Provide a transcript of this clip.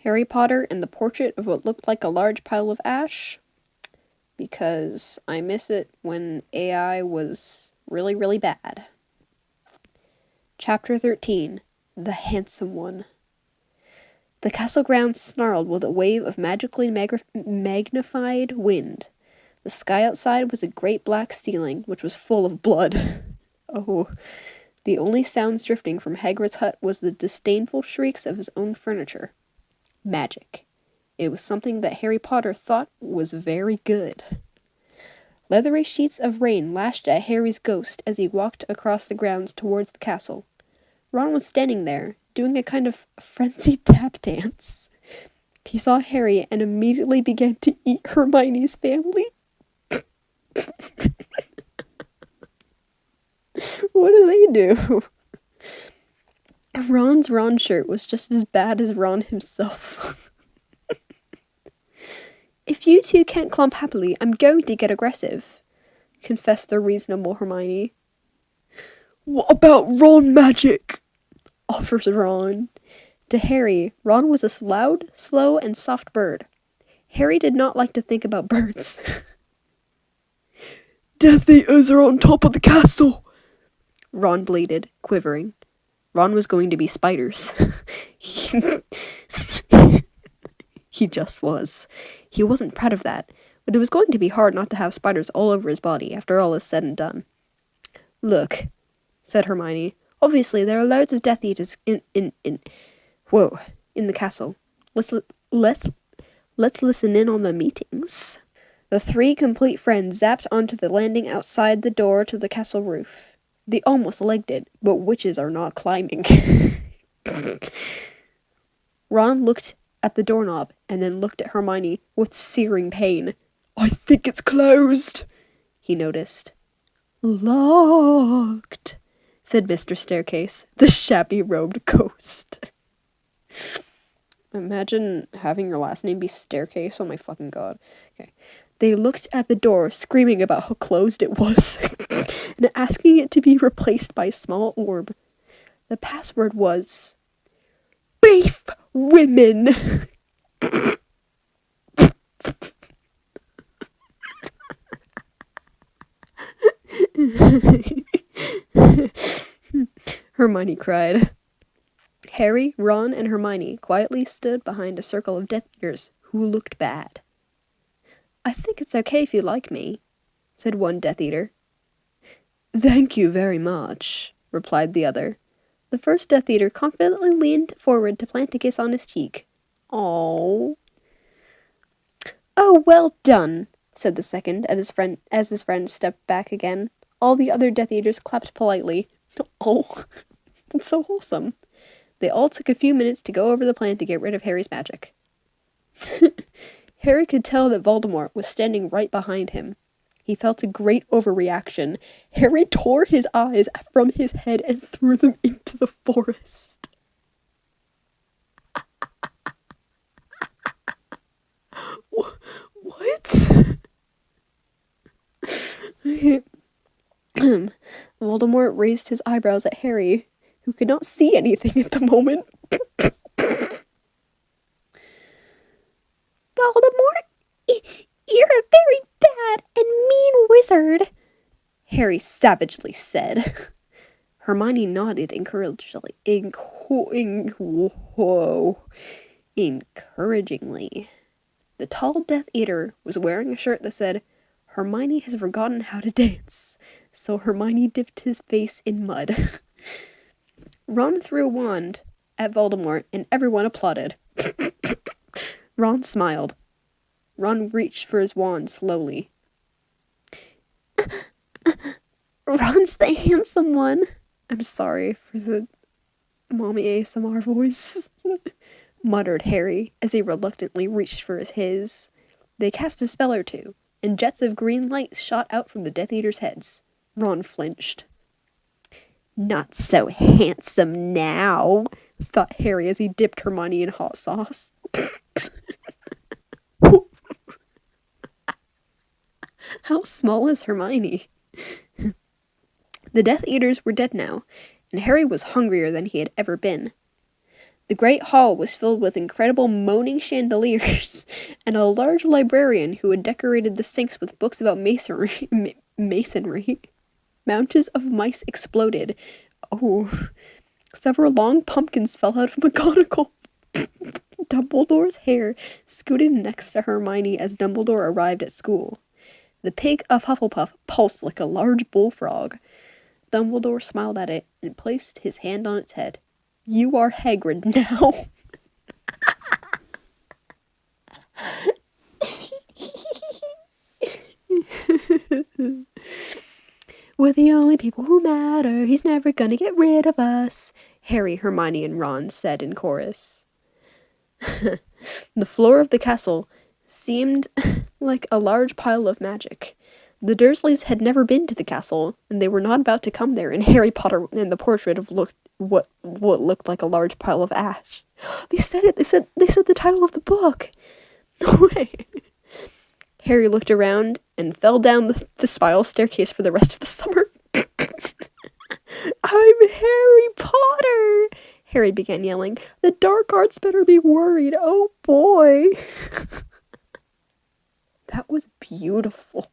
Harry Potter and the Portrait of What Looked Like a Large Pile of Ash, because I miss it when AI was really, really bad. Chapter 13, The Handsome One. The castle grounds snarled with a wave of magically magnified wind. The sky outside was a great black ceiling, which was full of blood. Oh, the only sounds drifting from Hagrid's hut was the disdainful shrieks of his own furniture. Magic. It was something that Harry Potter thought was very good. Leathery sheets of rain lashed at Harry's ghost as he walked across the grounds towards the castle. Ron was standing there, doing a kind of frenzied tap dance. He saw Harry and immediately began to eat Hermione's family. What do they do? Ron's Ron shirt was just as bad as Ron himself. If you two can't clump happily, I'm going to get aggressive, confessed the reasonable Hermione. What about Ron magic? Offers Ron. To Harry, Ron was a loud, slow, and soft bird. Harry did not like to think about birds. Death Eaters are on top of the castle, Ron bleated, quivering. Ron was going to be spiders. He just was. He wasn't proud of that, but it was going to be hard not to have spiders all over his body after all is said and done. Look, said Hermione. Obviously, there are loads of Death Eaters in the castle. Let's listen in on the meetings. The three complete friends zapped onto the landing outside the door to the castle roof. They almost legged it, but witches are not climbing. Ron looked at the doorknob and then looked at Hermione with searing pain. I think it's closed, he noticed. Locked, said Mr. Staircase, the shabby-robed ghost. Imagine having your last name be Staircase. Oh my fucking god. Okay. They looked at the door, screaming about how closed it was, and asking it to be replaced by a small orb. The password was... Beef Women! Hermione cried. Harry, Ron, and Hermione quietly stood behind a circle of Death Eaters who looked bad. I think it's okay if you like me, said one Death Eater. Thank you very much, replied the other. The first Death Eater confidently leaned forward to plant a kiss on his cheek. Oh, well done, said the second as his friend stepped back again. All the other Death Eaters clapped politely. Oh, that's so wholesome. They all took a few minutes to go over the plan to get rid of Harry's magic. Harry could tell that Voldemort was standing right behind him. He felt a great overreaction. Harry tore his eyes from his head and threw them into the forest. What? Voldemort raised his eyebrows at Harry, who could not see anything at the moment. Voldemort, you're a very bad and mean wizard, Harry savagely said. Hermione nodded encouragingly. The tall Death Eater was wearing a shirt that said, Hermione has forgotten how to dance, so Hermione dipped his face in mud. Ron threw a wand at Voldemort, and everyone applauded. Ron smiled. Ron reached for his wand slowly. Ron's the handsome one. I'm sorry for the mommy ASMR voice, muttered Harry as he reluctantly reached for his. They cast a spell or two, and jets of green light shot out from the Death Eaters' heads. Ron flinched. Not so handsome now, thought Harry as he dipped Hermione in hot sauce. How small is Hermione? The Death Eaters were dead now, and Harry was hungrier than he had ever been. The great hall was filled with incredible moaning chandeliers, and a large librarian who had decorated the sinks with books about masonry. Mountains of mice exploded. Oh, several long pumpkins fell out of McGonagall. Dumbledore's hair scooted next to Hermione as Dumbledore arrived at school. The pig of Hufflepuff pulsed like a large bullfrog. Dumbledore smiled at it and placed his hand on its head. You are Hagrid now. We're the only people who matter. He's never gonna get rid of us, Harry, Hermione, and Ron said in chorus. The floor of the castle seemed like a large pile of magic. The Dursleys had never been to the castle, and they were not about to come there in Harry Potter and the portrait of what looked like a large pile of ash. They said it. They said the title of the book. No way. Harry looked around and fell down the spiral staircase for the rest of the summer. I'm Harry Potter! Harry began yelling. The dark arts better be worried. Oh boy. That was beautiful.